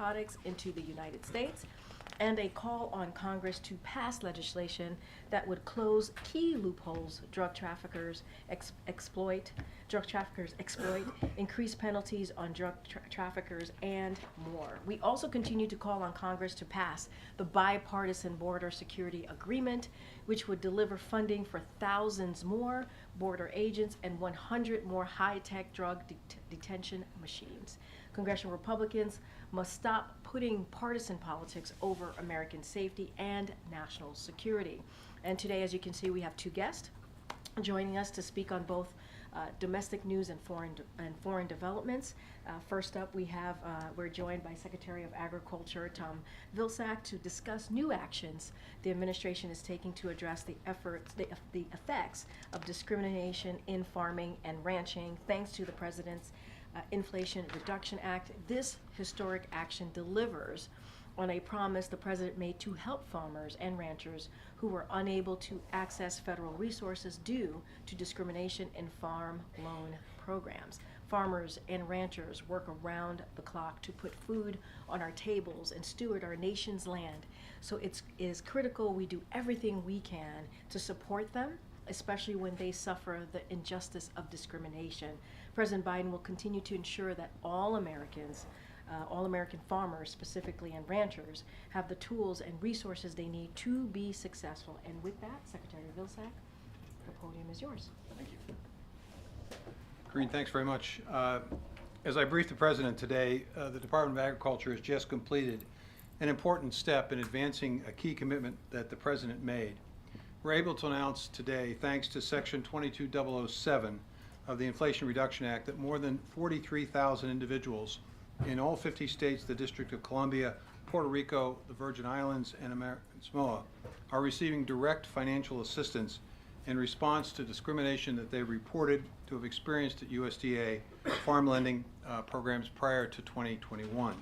narcotics into the United States, and a call on Congress to pass legislation that would close key loopholes drug traffickers exploit, increase penalties on drug traffickers, and more. We also continue to call on Congress to pass the bipartisan border security agreement, which would deliver funding for thousands more border agents and 100 more high-tech drug detention machines. Congressional Republicans must stop putting partisan politics over American safety and national security. And today, as you can see, we have two guests joining us to speak on both domestic news and foreign developments. First up, we're joined by Secretary of Agriculture Tom Vilsack to discuss new actions the administration is taking to address the effects of discrimination in farming and ranching. Thanks to the President's Inflation Reduction Act, this historic action delivers on a promise the President made to help farmers and ranchers who were unable to access federal resources due to discrimination in farm loan programs. Farmers and ranchers work around the clock to put food on our tables and steward our nation's land. So it is critical we do everything we can to support them, especially when they suffer the injustice of discrimination. President Biden will continue to ensure that all American farmers specifically and ranchers have the tools and resources they need to be successful. And with that, Secretary Vilsack, the podium is yours. Thank you. Karine, thanks very much. As I briefed the President today, the Department of Agriculture has just completed an important step in advancing a key commitment that the President made. We're able to announce today, thanks to Section 22007 of the Inflation Reduction Act, that more than 43,000 individuals in all 50 states, the District of Columbia, Puerto Rico, the Virgin Islands, and Samoa are receiving direct financial assistance in response to discrimination that they reported to have experienced at USDA farm lending programs prior to 2021.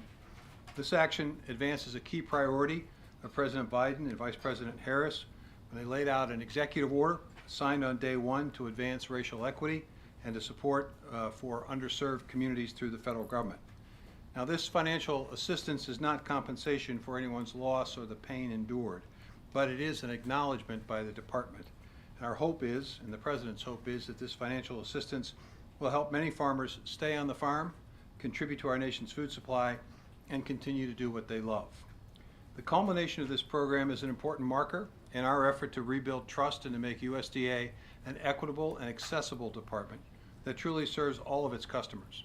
This action advances a key priority of President Biden and Vice President Harris when they laid out an executive order signed on day one to advance racial equity and to support for underserved communities through the federal government. Now, this financial assistance is not compensation for anyone's loss or the pain endured, but it is an acknowledgement by the department. And our hope is, and the President's hope is, that this financial assistance will help many farmers stay on the farm, contribute to our nation's food supply, and continue to do what they love. The culmination of this program is an important marker in our effort to rebuild trust and to make USDA an equitable and accessible department that truly serves all of its customers.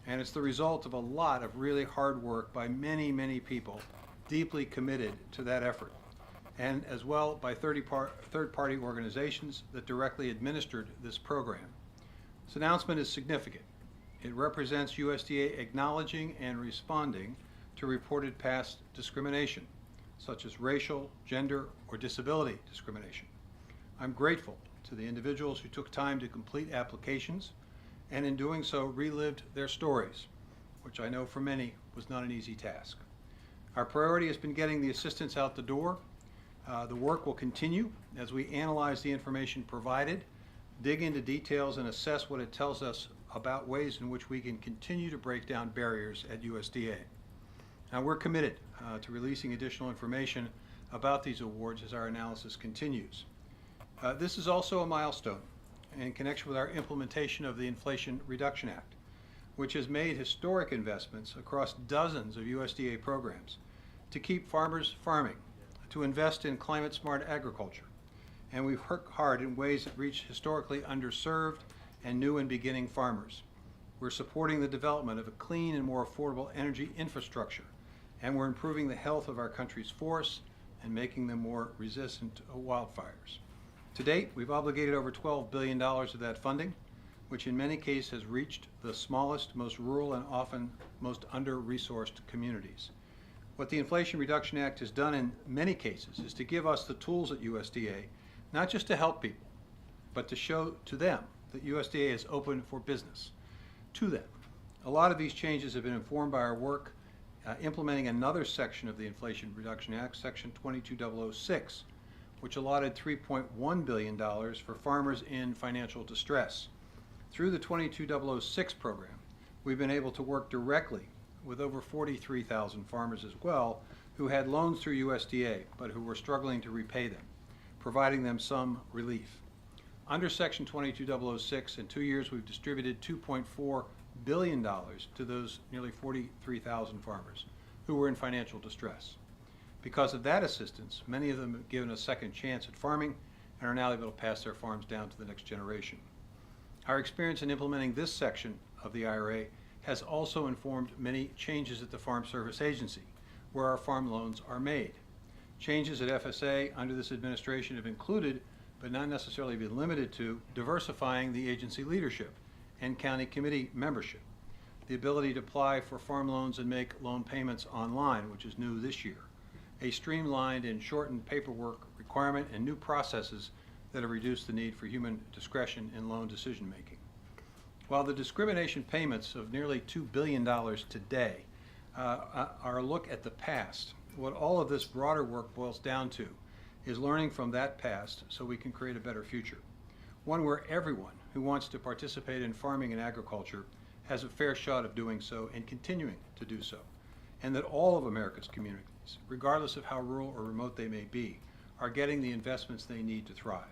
And it's the result of a lot of really hard work by many, many people deeply committed to that effort, and as well by third-party organizations that directly administered this program. This announcement is significant. It represents USDA acknowledging and responding to reported past discrimination, such as racial, gender, or disability discrimination. I'm grateful to the individuals who took time to complete applications and in doing so relived their stories, which I know for many was not an easy task. Our priority has been getting the assistance out the door. The work will continue as we analyze the information provided, dig into details, and assess what it tells us about ways in which we can continue to break down barriers at USDA. Now, we're committed to releasing additional information about these awards as our analysis continues. This is also a milestone in connection with our implementation of the Inflation Reduction Act, which has made historic investments across dozens of USDA programs to keep farmers farming, to invest in climate-smart agriculture, and we've worked hard in ways that reach historically underserved and new and beginning farmers. We're supporting the development of a clean and more affordable energy infrastructure, and we're improving the health of our country's forests and making them more resistant to wildfires. To date, we've obligated over $12 billion of that funding, which in many cases has reached the smallest, most rural, and often most under-resourced communities. What the Inflation Reduction Act has done in many cases is to give us the tools at USDA, not just to help people, but to show to them that USDA is open for business to them. A lot of these changes have been informed by our work implementing another section of the Inflation Reduction Act, Section 22006, which allotted $3.1 billion for farmers in financial distress. Through the 22006 program, we've been able to work directly with over 43,000 farmers as well who had loans through USDA but who were struggling to repay them, providing them some relief. Under Section 22006, in 2 years we've distributed $2.4 billion to those nearly 43,000 farmers who were in financial distress. Because of that assistance, many of them have given a second chance at farming and are now able to pass their farms down to the next generation. Our experience in implementing this section of the IRA has also informed many changes at the Farm Service Agency, where our farm loans are made. Changes at FSA under this administration have included, but not necessarily been limited to, diversifying the agency leadership and county committee membership, the ability to apply for farm loans and make loan payments online, which is new this year, a streamlined and shortened paperwork requirement, and new processes that have reduced the need for human discretion in loan decision making. While the discrimination payments of nearly $2 billion today are a look at the past, what all of this broader work boils down to is learning from that past so we can create a better future, one where everyone who wants to participate in farming and agriculture has a fair shot of doing so and continuing to do so, and that all of America's communities, regardless of how rural or remote they may be, are getting the investments they need to thrive.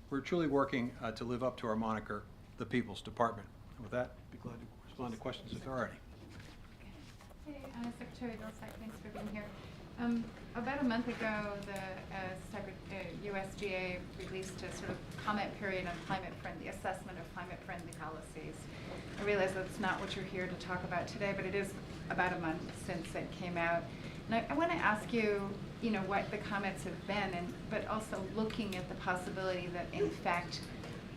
We're truly working to live up to our moniker, the People's Department. And with that, I'd be glad to respond to questions if there are any. Hey, Secretary Vilsack, thanks for being here. About a month ago, the USDA released a sort of comment period on climate-friendly assessment of climate-friendly policies. I realize that's not what you're here to talk about today, but it is about a month since it came out. And I want to ask you, what the comments have been, but also looking at the possibility that, in fact,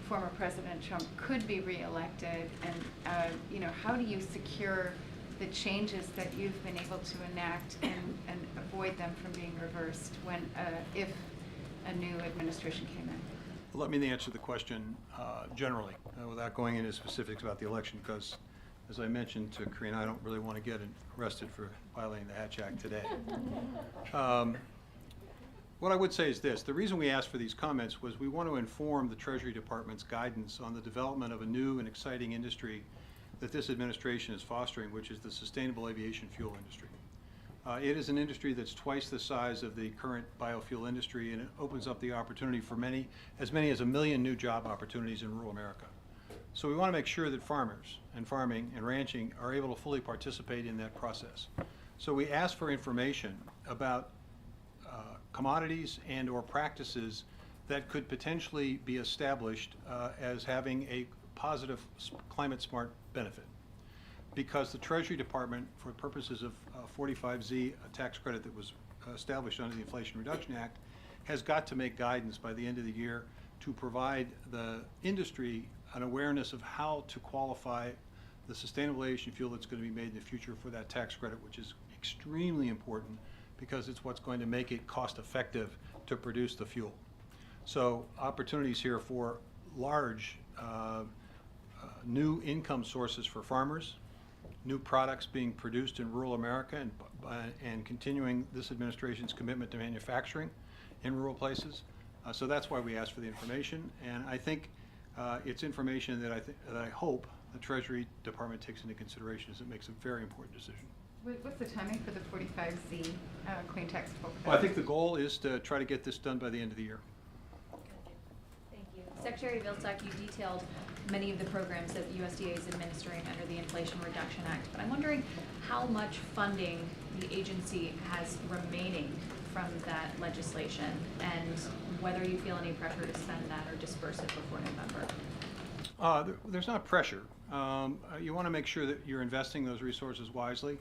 former President Trump could be reelected, and how do you secure the changes that you've been able to enact and avoid them from being reversed when, if a new administration came in? Well, let me answer the question generally, without going into specifics about the election, because, as I mentioned to Karine, I don't really want to get arrested for violating the Hatch Act today. What I would say is this. The reason we asked for these comments was we want to inform the Treasury Department's guidance on the development of a new and exciting industry that this administration is fostering, which is the sustainable aviation fuel industry. It is an industry that's twice the size of the current biofuel industry, and it opens up the opportunity for many as 1 million new job opportunities in rural America. So we want to make sure that farmers and farming and ranching are able to fully participate in that process. So we asked for information about commodities and or practices that could potentially be established as having a positive climate smart benefit. Because the Treasury Department, for purposes of 45Z, a tax credit that was established under the Inflation Reduction Act, has got to make guidance by the end of the year to provide the industry an awareness of how to qualify the sustainable aviation fuel that's going to be made in the future for that tax credit, which is extremely important because it's what's going to make it cost effective to produce the fuel. So opportunities here for large new income sources for farmers, new products being produced in rural America, and continuing this administration's commitment to manufacturing in rural places. So that's why we asked for the information, and I think it's information that I hope the Treasury Department takes into consideration as it makes a very important decision. What's the timing for the 45Z clean tax bill? Well, I think the goal is to try to get this done by the end of the year. Thank you. Secretary Vilsack, you detailed many of the programs that the USDA is administering under the Inflation Reduction Act, but I'm wondering how much funding the agency has remaining from that legislation and whether you feel any pressure to spend that or disperse it before November. There's not pressure. You want to make sure that you're investing those resources wisely.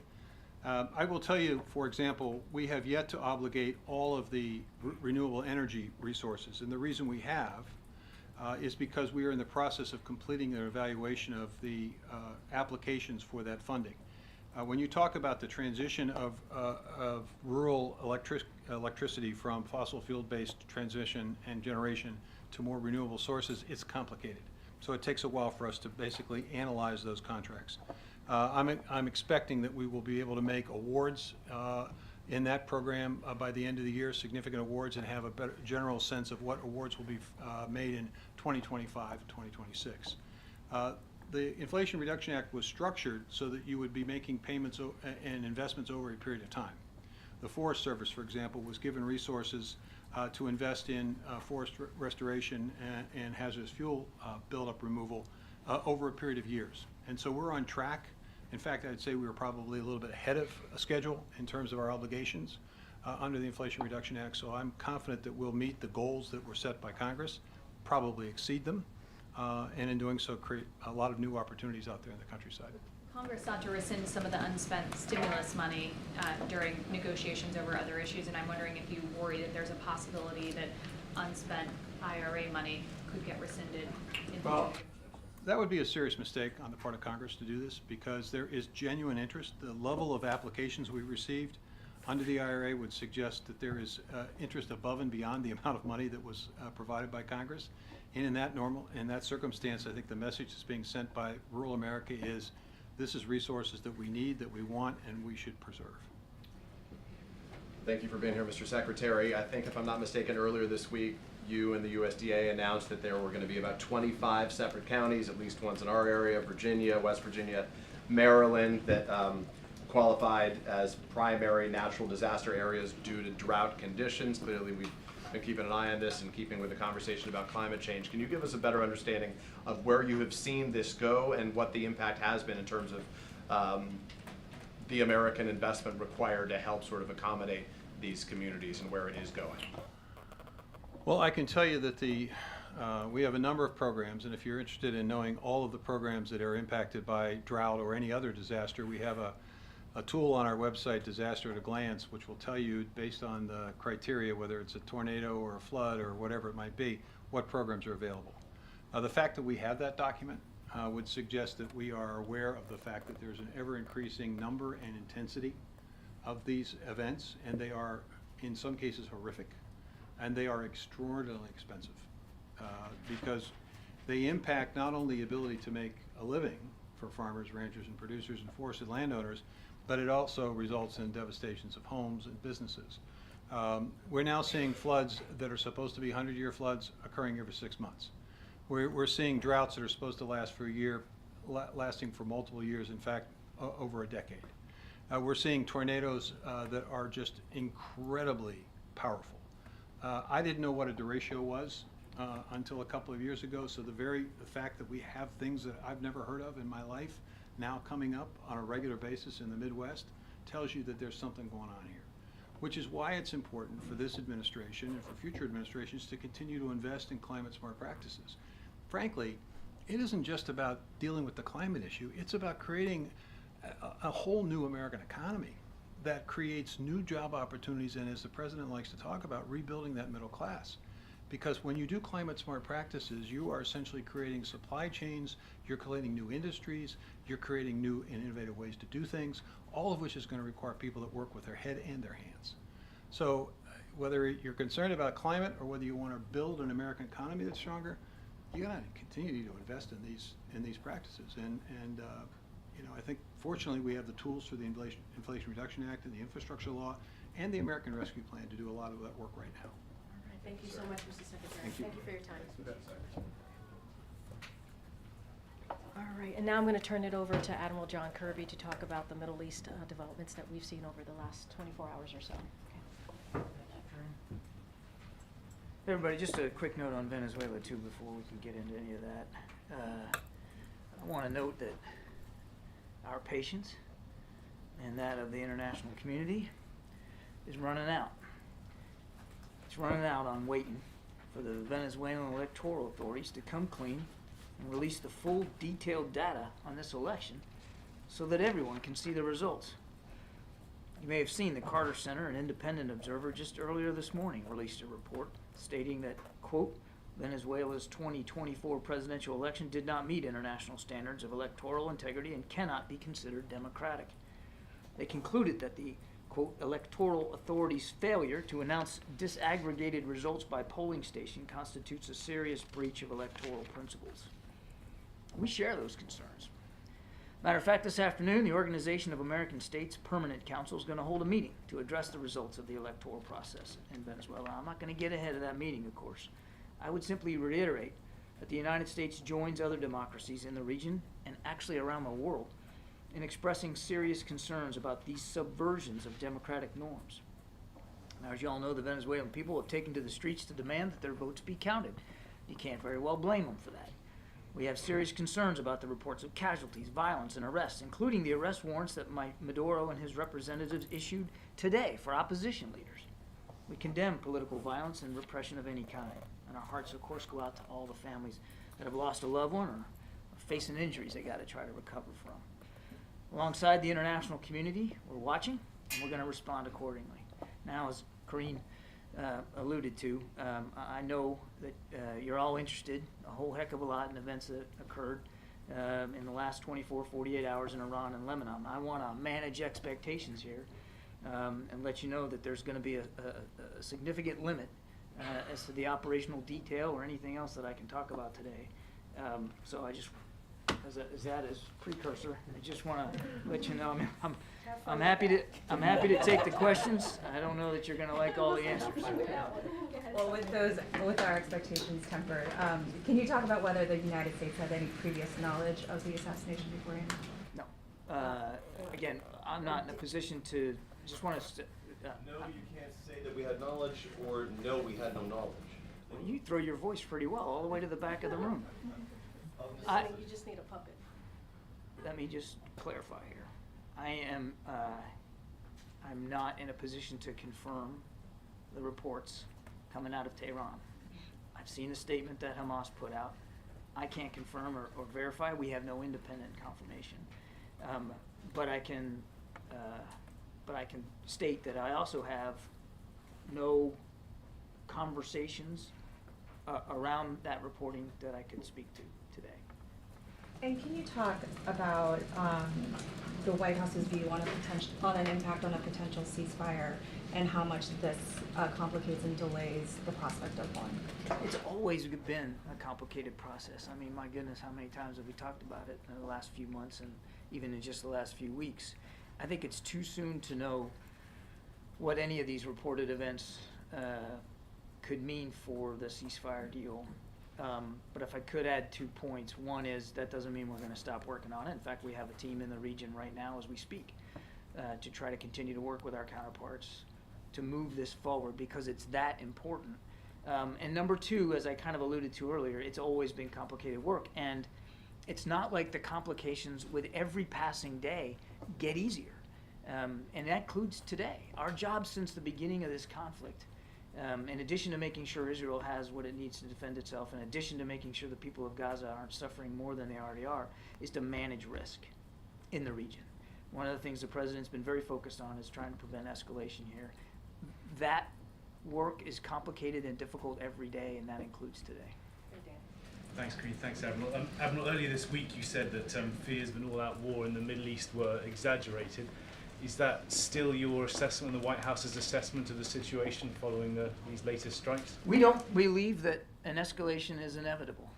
I will tell you, for example, we have yet to obligate all of the renewable energy resources, and the reason we have is because we are in the process of completing an evaluation of the applications for that funding. When you talk about the transition of rural electricity from fossil fuel-based transmission and generation to more renewable sources, it's complicated. So it takes a while for us to basically analyze those contracts. I'm expecting that we will be able to make awards in that program by the end of the year, significant awards, and have a better general sense of what awards will be made in 2025 and 2026. the Inflation Reduction Act was structured so that you would be making payments and investments over a period of time. The Forest Service, for example, was given resources to invest in forest restoration and hazardous fuel buildup removal over a period of years. And so we're on track. In fact, I'd say we were probably a little bit ahead of schedule in terms of our obligations under the Inflation Reduction Act. So I'm confident that we'll meet the goals that were set by Congress, probably exceed them, and in doing so create a lot of new opportunities out there in the countryside. Congress sought to rescind some of the unspent stimulus money during negotiations over other issues, and I'm wondering if you worry that there's a possibility that unspent IRA money could get rescinded in the Well, future. that would be a serious mistake on the part of Congress to do this, because there is genuine interest. The level of applications we received under the IRA would suggest that there is interest above and beyond the amount of money that was provided by Congress. And in that circumstance, I think the message that's being sent by rural America is this is resources that we need, that we want, and we should preserve. Thank you for being here, Mr. Secretary. I think, if I'm not mistaken, earlier this week, you and the USDA announced that there were going to be about 25 separate counties, at least ones in our area, Virginia, West Virginia, Maryland, that qualified as primary natural disaster areas due to drought conditions. Clearly, we've been keeping an eye on this and keeping with the conversation about climate change. Can you give us a better understanding of where you have seen this go and what the impact has been in terms of the American investment required to help sort of accommodate these communities and where it is going? Well, I can tell you that we have a number of programs, and if you're interested in knowing all of the programs that are impacted by drought or any other disaster, we have a tool on our website, Disaster at a Glance, which will tell you, based on the criteria, whether it's a tornado or a flood or whatever it might be, what programs are available. The fact that we have that document would suggest that we are aware of the fact that there's an ever-increasing number and intensity of these events, and they are, in some cases, horrific, and they are extraordinarily expensive because they impact not only the ability to make a living for farmers, ranchers, and producers and forested landowners, but it also results in devastations of homes and businesses. We're now seeing floods that are supposed to be 100-year floods occurring every 6 months. We're seeing droughts that are supposed to last for a year, lasting for multiple years, in fact, over a decade. We're seeing tornadoes that are just incredibly powerful. I didn't know what a derecho was until a couple of years ago, so the fact that we have things that I've never heard of in my life now coming up on a regular basis in the Midwest tells you that there's something going on here, which is why it's important for this administration and for future administrations to continue to invest in climate-smart practices. Frankly, it isn't just about dealing with the climate issue, it's about creating a whole new American economy that creates new job opportunities and, as the president likes to talk about, rebuilding that middle class. Because when you do climate-smart practices, you are essentially creating supply chains, you're creating new industries, you're creating new and innovative ways to do things, all of which is going to require people that work with their head and their hands. So whether you're concerned about climate or whether you want to build an American economy that's stronger, you got to continue to invest in these practices. And you know, I think fortunately we have the tools through the Inflation Reduction Act and the infrastructure law and the American Rescue Plan to do a lot of that work right now. Thank you so much, Mr. Secretary. Thank you. Thank you for your time. All right, and now I'm going to turn it over to Admiral John Kirby to talk about the Middle East developments that we've seen over the last 24 hours or so. Okay. Everybody, just a quick note on Venezuela, too, before we can get into any of that. I want to note that our patience and that of the international community is running out. It's running out on waiting for the Venezuelan electoral authorities to come clean and release the full detailed data on this election so that everyone can see the results. You may have seen the Carter Center, an independent observer, just earlier this morning released a report stating that, quote, Venezuela's 2024 presidential election did not meet international standards of electoral integrity and cannot be considered democratic. They concluded that the, quote, electoral authorities' failure to announce disaggregated results by polling station constitutes a serious breach of electoral principles. We share those concerns. Matter of fact, this afternoon, the Organization of American States Permanent Council is going to hold a meeting to address the results of the electoral process in Venezuela. I'm not going to get ahead of that meeting, of course. I would simply reiterate that the United States joins other democracies in the region and actually around the world, in expressing serious concerns about these subversions of democratic norms. Now, as you all know, the Venezuelan people have taken to the streets to demand that their votes be counted. You can't very well blame them for that. We have serious concerns about the reports of casualties, violence, and arrests, including the arrest warrants that Maduro and his representatives issued today for opposition leaders. We condemn political violence and repression of any kind, and our hearts, of course, go out to all the families that have lost a loved one or are facing injuries they got to try to recover from. Alongside the international community, we're watching, and we're going to respond accordingly. Now, as Karine alluded to, I know that you're all interested a whole heck of a lot in events that occurred in the last 24, 48 hours in Iran and Lebanon. I want to manage expectations here and let you know that there's going to be a significant limit as to the operational detail or anything else that I can talk about today. So I just, as that as precursor, I just want to let you know I'm happy to take the questions. I don't know that you're going to like all the answers. Well, with our expectations tempered, can you talk about whether the United States had any previous knowledge of the assassination beforehand? No. Again, I'm not in a position to. Just want to. No, you can't say that we had knowledge, or no, we had no knowledge. Well, you throw your voice pretty well all the way to the back of the room. You just need a puppet. Let me just clarify here. I'm not in a position to confirm the reports coming out of Tehran. I've seen the statement that Hamas put out. I can't confirm or verify. We have no independent confirmation. But I can state that I also have no conversations around that reporting that I could speak to today. And can you talk about the White House's view on an impact on a potential ceasefire, and how much this complicates and delays the prospect of one? It's always been a complicated process. I mean, my goodness, how many times have we talked about it in the last few months and even in just the last few weeks? I think it's too soon to know what any of these reported events could mean for the ceasefire deal. But if I could add 2 points, one is that doesn't mean we're going to stop working on it. In fact, we have a team in the region right now as we speak to try to continue to work with our counterparts to move this forward because it's that important. And number two, as I kind of alluded to earlier, it's always been complicated work. And it's not like the complications with every passing day get easier. And that includes today. Our job since the beginning of this conflict, in addition to making sure Israel has what it needs to defend itself, in addition to making sure the people of Gaza aren't suffering more than they already are, is to manage risk in the region. One of the things the President's been very focused on is trying to prevent escalation here. That work is complicated and difficult every day, and that includes today. Thanks, Karine. Thanks, Admiral. Admiral, earlier this week you said that fears of an all-out war in the Middle East were exaggerated. Is that still your assessment and the White House's assessment of the situation following these latest strikes? We don't believe that an escalation is inevitable,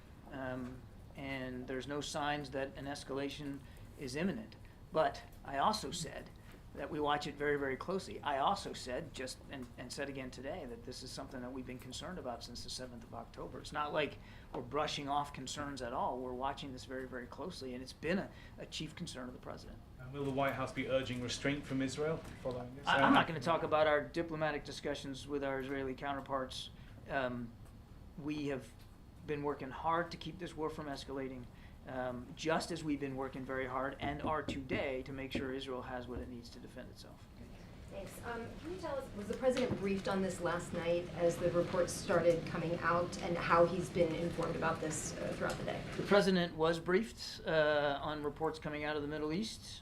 and there's no signs that an escalation is imminent. But I also said that we watch it very, very closely. I also said, and said again today, that this is something that we've been concerned about since the 7th of October. It's not like we're brushing off concerns at all. We're watching this very, very closely, and it's been a chief concern of the President. And will the White House be urging restraint from Israel following this? I'm not going to talk about our diplomatic discussions with our Israeli counterparts. We have been working hard to keep this war from escalating, just as we've been working very hard and are today to make sure Israel has what it needs to defend itself. Thanks. Can you tell us, was the President briefed on this last night as the reports started coming out, and how he's been informed about this throughout the day? The President was briefed on reports coming out of the Middle East.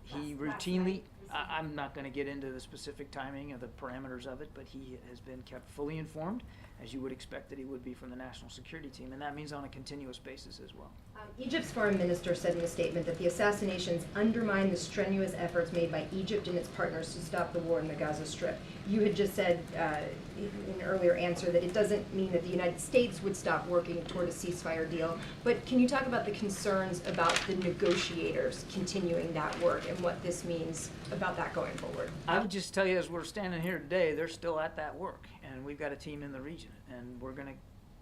He routinely, I'm not going to get into the specific timing of the parameters of it, but he has been kept fully informed, as you would expect that he would be from the national security team, and that means on a continuous basis as well. Egypt's foreign minister said in a statement that the assassinations undermine the strenuous efforts made by Egypt and its partners to stop the war in the Gaza Strip. You had just said in an earlier answer that it doesn't mean that the United States would stop working toward a ceasefire deal, but can you talk about the concerns about the negotiators continuing that work and what this means about that going forward? I would just tell you, as we're standing here today, they're still at that work, and we've got a team in the region, and we're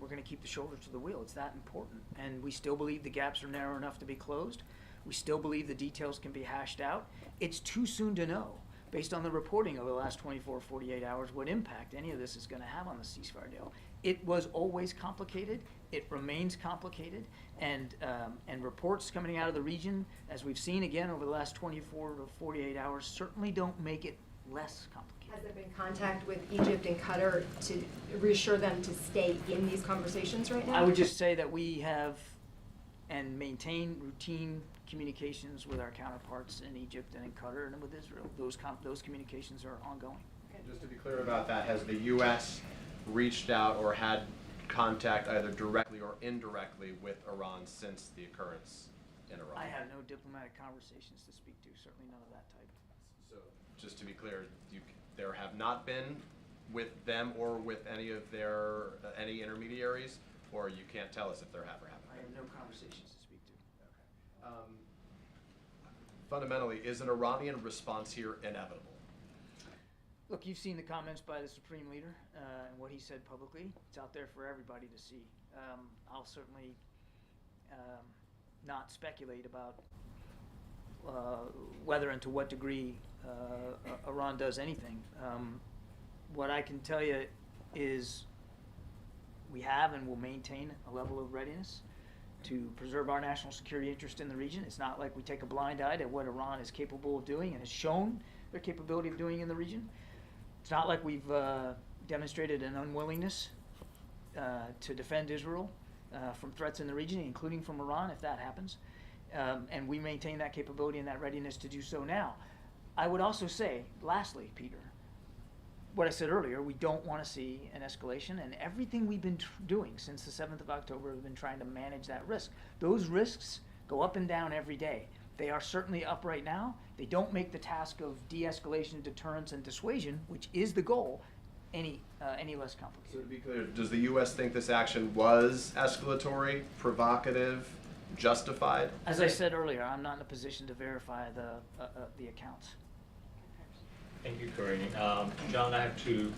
we're going to keep the shoulder to the wheel. It's that important. And we still believe the gaps are narrow enough to be closed. We still believe the details can be hashed out. It's too soon to know, based on the reporting over the last 24, 48 hours, what impact any of this is going to have on the ceasefire deal. It was always complicated. It remains complicated. And reports coming out of the region, as we've seen again over the last 24 to 48 hours, certainly don't make it less complicated. Has there been contact with Egypt and Qatar to reassure them to stay in these conversations right now? I would just say that we have and maintain routine communications with our counterparts in Egypt and in Qatar and with Israel. Those communications are ongoing. Just to be clear about that, has the U.S. reached out or had contact either directly or indirectly with Iran since the occurrence in Iran? I have no diplomatic conversations to speak to, certainly none of that type. So, just to be clear, there have not been with them or with any of their any intermediaries, or you can't tell us if there have or haven't I been? have no conversations to speak to. Okay. Fundamentally, is an Iranian response here inevitable? Look, you've seen the comments by the Supreme Leader and what he said publicly. It's out there for everybody to see. I'll certainly not speculate about whether and to what degree Iran does anything. What I can tell you is we have and will maintain a level of readiness to preserve our national security interest in the region. It's not like we take a blind eye to what Iran is capable of doing and has shown their capability of doing in the region. It's not like we've demonstrated an unwillingness to defend Israel from threats in the region, including from Iran, if that happens. And we maintain that capability and that readiness to do so now. I would also say, lastly, Peter, what I said earlier, we don't want to see an escalation, and everything we've been doing since the 7th of October, we've been trying to manage that risk. Those risks go up and down every day. They are certainly up right now. They don't make the task of de-escalation, deterrence, and dissuasion, which is the goal, any less complicated. So to be clear, does the U.S. think this action was escalatory, provocative, justified? As I said earlier, I'm not in a position to verify the accounts. Thank you, Karine. John, I have two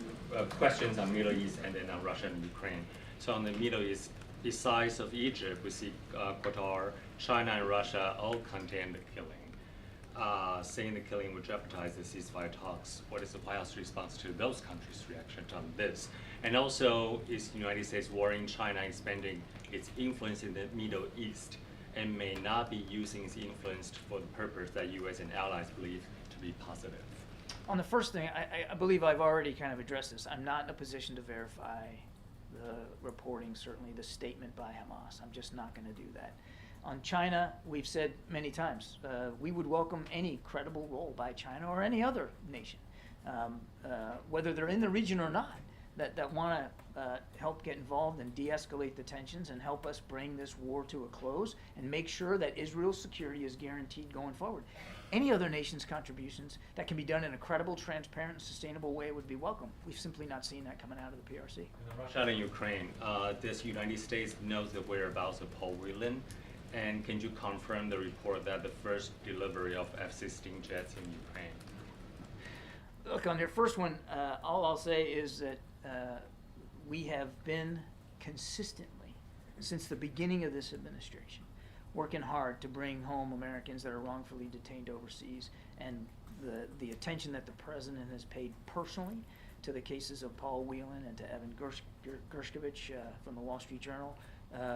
questions on Middle East and then on Russia and Ukraine. So on the Middle East, besides of Egypt, we see Qatar, China, and Russia all condemn the killing, saying the killing would jeopardize the ceasefire talks. What is the White House response to those countries' reaction on this? And also, is the United States worrying China expanding its influence in the Middle East and may not be using its influence for the purpose that U.S. and allies believe to be positive? On the first thing, I believe I've already kind of addressed this. I'm not in a position to verify the reporting, certainly the statement by Hamas. I'm just not going to do that. On China, we've said many times, we would welcome any credible role by China or any other nation, whether they're in the region or not, that want to help get involved and de-escalate the tensions and help us bring this war to a close and make sure that Israel's security is guaranteed going forward. Any other nation's contributions that can be done in a credible, transparent, and sustainable way would be welcome. We've simply not seen that coming out of the PRC. In Russia and Ukraine, does the United States know the whereabouts of Paul Whelan? And can you confirm the report that the first delivery of F-16 jets in Ukraine? Look, on your first one, all I'll say is that we have been consistently, since the beginning of this administration, working hard to bring home Americans that are wrongfully detained overseas, and the attention that the president has paid personally to the cases of Paul Whelan and to Evan Gershkovich from the Wall Street Journal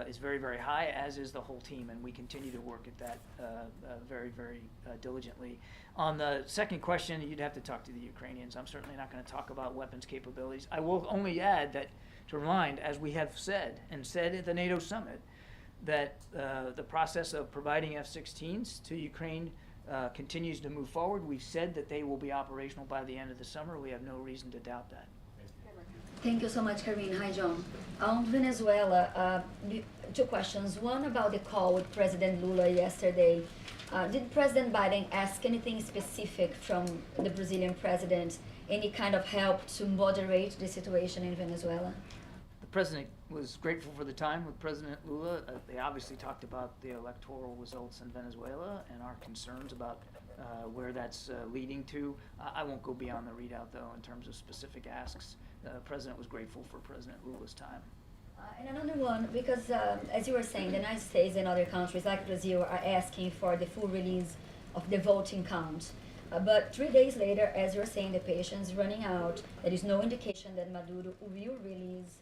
is very, very high, as is the whole team, and we continue to work at that very, very diligently. On the second question, you'd have to talk to the Ukrainians. I'm certainly not going to talk about weapons capabilities. I will only add that, to remind, as we have said, and said at the NATO summit, that the process of providing F-16s to Ukraine continues to move forward. We've said that they will be operational by the end of the summer. We have no reason to doubt that. Thank you so much, Karine. Hi, John. On Venezuela, two questions. One about the call with President Lula yesterday. Did President Biden ask anything specific from the Brazilian president, any kind of help to moderate the situation in Venezuela? The president was grateful for the time with President Lula. They obviously talked about the electoral results in Venezuela and our concerns about where that's leading to. I won't go beyond the readout, though, in terms of specific asks. The president was grateful for President Lula's time. And another one, because as you were saying, the United States and other countries like Brazil are asking for the full release of the voting count. But 3 days later, as you're saying, the patience is running out. There is no indication that Maduro will release,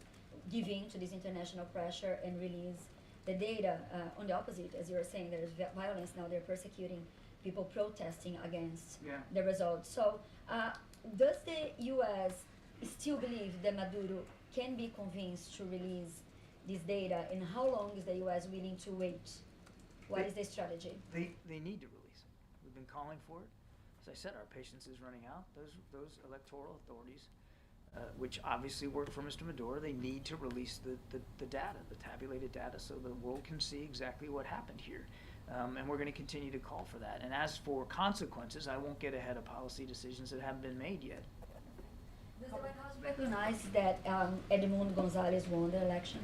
give in to this international pressure and release the data. On the opposite, as you were saying, there's violence now. They're persecuting people protesting against the results. So does the U.S. still believe that Maduro can be convinced to release this data, and how long is the U.S. willing to wait? What is the strategy? They need to release it. We've been calling for it. As I said, our patience is running out. Those electoral authorities, which obviously work for Mr. Maduro, they need to release the data, the tabulated data, so the world can see exactly what happened here. And we're going to continue to call for that. And as for consequences, I won't get ahead of policy decisions that haven't been made yet. Does the White House recognize that Edmundo Gonzalez won the election?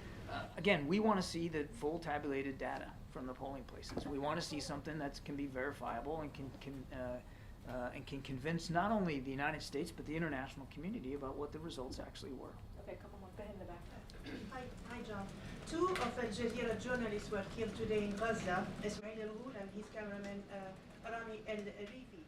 Again, we want to see the full tabulated data from the polling places. We want to see something that can be verifiable and can convince not only the United States but the international community about what the results actually were. Okay, a couple more. Go ahead in the back. Hi, John. 2 of Al Jazeera journalists were killed today in Gaza, Ismail al-Ghul and his cameraman Rami al-Rifi,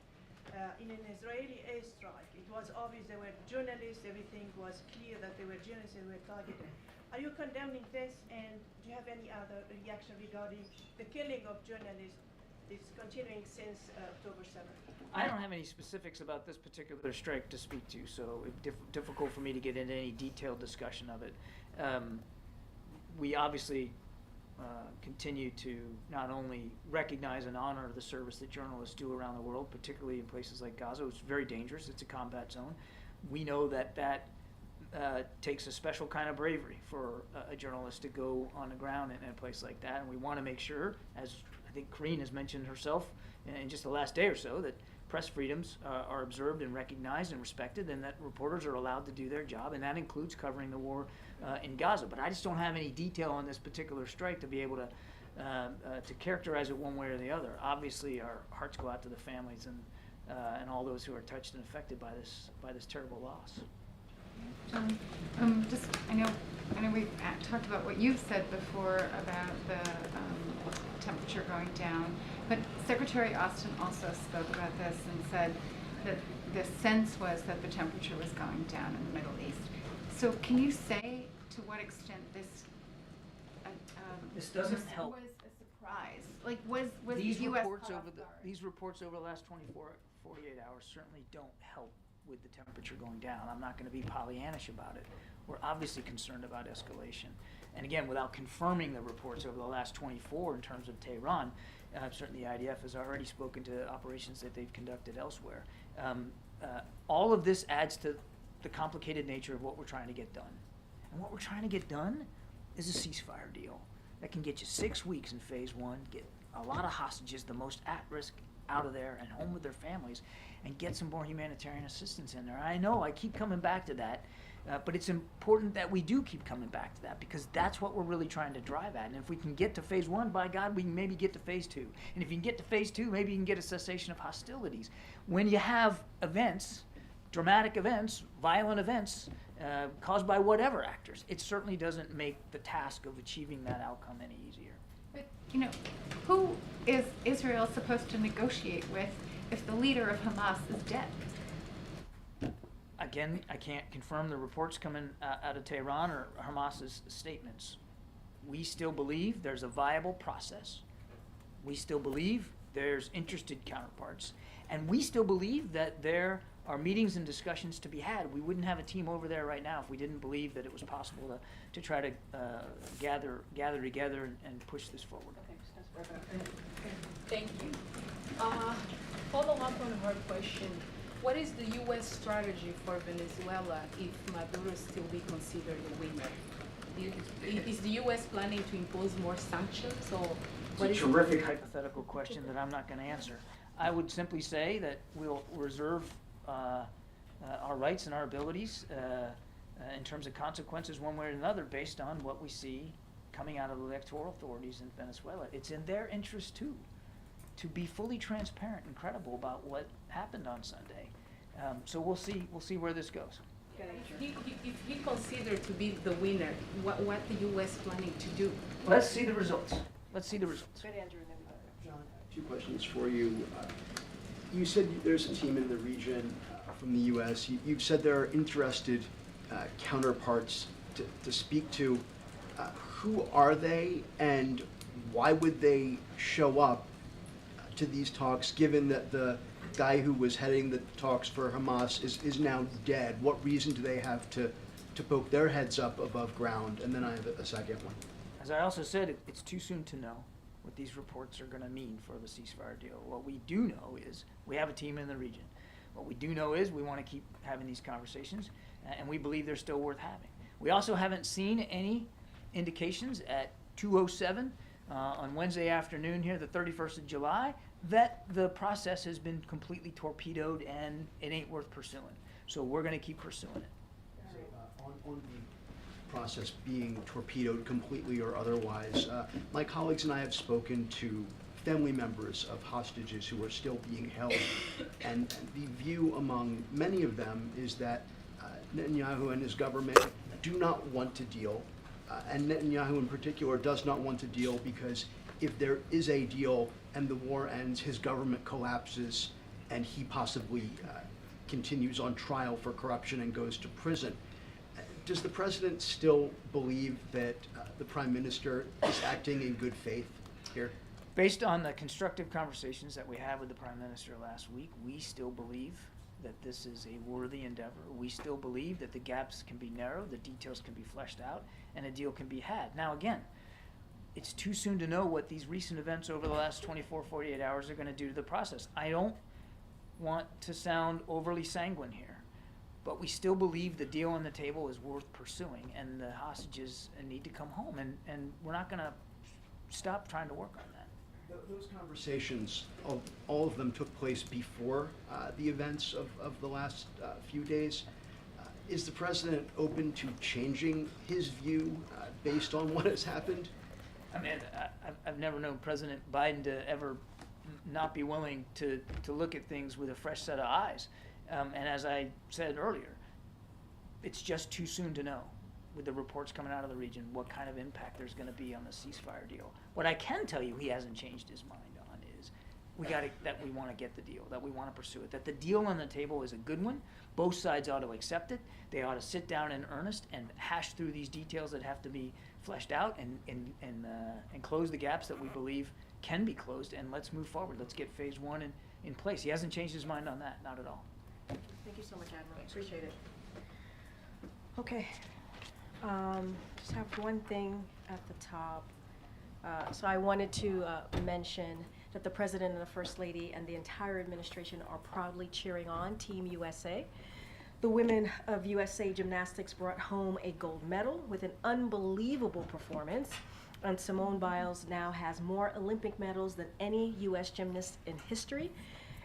in an Israeli airstrike. It was obvious they were journalists, everything was clear that they were journalists and were targeted. Are you condemning this, and do you have any other reaction regarding the killing of journalists? It's continuing since October 7th. I don't have any specifics about this particular strike to speak to, so it's difficult for me to get into any detailed discussion of it. We obviously continue to not only recognize and honor the service that journalists do around the world, particularly in places like Gaza. It's very dangerous. It's a combat zone. We know that takes a special kind of bravery for a journalist to go on the ground in a place like that, and we want to make sure, as I think Karine has mentioned herself in just the last day or so, that press freedoms are observed and recognized and respected, and that reporters are allowed to do their job, and that includes covering the war in Gaza. But I just don't have any detail on this particular strike to be able to characterize it one way or the other. Obviously, our hearts go out to the families and all those who are touched and affected by this terrible loss. John, I know we've talked about what you've said before about the temperature going down, but Secretary Austin also spoke about this and said that the sense was that the temperature was going down in the Middle East. So can you say to what extent this doesn't help. Was a surprise? Like, was These the U.S. reports caught over off the guard? these reports over the last 48 hours certainly don't help with the temperature going down. I'm not going to be Pollyannish about it. We're obviously concerned about escalation. And again, without confirming the reports over the last 24 in terms of Tehran, certainly the IDF has already spoken to operations that they've conducted elsewhere. All of this adds to the complicated nature of what we're trying to get done. And what we're trying to get done is a ceasefire deal that can get you 6 weeks in phase 1, get a lot of hostages, the most at-risk, out of there and home with their families, and get some more humanitarian assistance in there. I know I keep coming back to that, but it's important that we do keep coming back to that, because that's what we're really trying to drive at. And if we can get to phase 1, by God, we can maybe get to phase 2. And if you can get to phase 2, maybe you can get a cessation of hostilities. When you have events, dramatic events, violent events, caused by whatever actors, it certainly doesn't make the task of achieving that outcome any easier. But, who is Israel supposed to negotiate with if the leader of Hamas is dead? Again, I can't confirm the reports coming out of Tehran or Hamas's statements. We still believe there's a viable process. We still believe there's interested counterparts. And we still believe that there are meetings and discussions to be had. We wouldn't have a team over there right now if we didn't believe that it was possible to try to gather together and push this forward. Thank you. Follow up on her question. What is the U.S. strategy for Venezuela if Maduro still be considered a winner? Is the U.S. planning to impose more sanctions, or what It's is a terrific hypothetical question that I'm not going to answer. I would simply say that we'll reserve our rights and our abilities in terms of consequences one way or another based on what we see coming out of the electoral authorities in Venezuela. It's in their interest too to be fully transparent and credible about what happened on Sunday. So we'll see where this goes. If he considered to be the winner, what the U.S. planning to do? Let's see the results. Let's see the results. Good, Andrew, and then John, I have two questions for you. You said there's a team in the region from the U.S. You've said there are interested counterparts to speak to. Who are they, and why would they show up to these talks, given that the guy who was heading the talks for Hamas is now dead? What reason do they have to poke their heads up above ground? And then I have a second one. As I also said, it's too soon to know what these reports are going to mean for the ceasefire deal. What we do know is we have a team in the region. What we do know is we want to keep having these conversations, and we believe they're still worth having. We also haven't seen any indications at 2:07 on Wednesday afternoon here, the 31st of July, that the process has been completely torpedoed and it ain't worth pursuing. So we're going to keep pursuing it. So, on the process being torpedoed completely or otherwise, my colleagues and I have spoken to family members of hostages who are still being held, and the view among many of them is that Netanyahu and his government do not want to deal, and Netanyahu in particular does not want to deal because if there is a deal and the war ends, his government collapses and he possibly continues on trial for corruption and goes to prison. Does the president still believe that the prime minister is acting in good faith here? Based on the constructive conversations that we had with the prime minister last week, we still believe that this is a worthy endeavor. We still believe that the gaps can be narrowed, the details can be fleshed out, and a deal can be had. Now again, it's too soon to know what these recent events over the last 24, 48 hours are going to do to the process. I don't want to sound overly sanguine here, but we still believe the deal on the table is worth pursuing, and the hostages need to come home, and we're not going to stop trying to work on that. Those conversations, all of them took place before the events of the last few days. Is the president open to changing his view based on what has happened? I mean, I've never known President Biden to ever not be willing to look at things with a fresh set of eyes. And as I said earlier, it's just too soon to know, with the reports coming out of the region, what kind of impact there's going to be on the ceasefire deal. What I can tell you he hasn't changed his mind on is that we want to get the deal, that we want to pursue it, that the deal on the table is a good one. Both sides ought to accept it. They ought to sit down in earnest and hash through these details that have to be fleshed out and close the gaps that we believe can be closed, and let's move forward. Let's get phase one in place. He hasn't changed his mind on that, not at all. Thank you so much, Admiral. Appreciate it. Okay. Just have one thing at the top. So I wanted to mention that the President and the First Lady and the entire administration are proudly cheering on Team USA. The women of USA Gymnastics brought home a gold medal with an unbelievable performance, and Simone Biles now has more Olympic medals than any U.S. gymnast in history.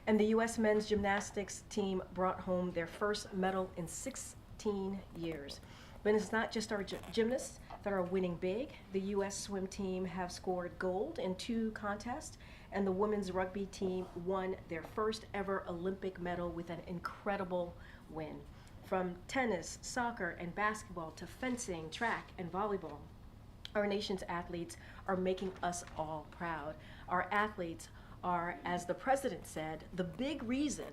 And the U.S. men's gymnastics team brought home their first medal in 16 years. But it's not just our gymnasts that are winning big. The U.S. swim team have scored gold in 2 contests, and the women's rugby team won their first ever Olympic medal with an incredible win. From tennis, soccer, and basketball to fencing, track, and volleyball, our nation's athletes are making us all proud. Our athletes are, as the president said, the big reason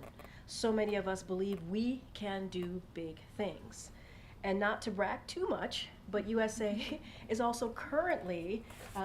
so many of us believe we can do big things. And not to brag too much, but USA is also currently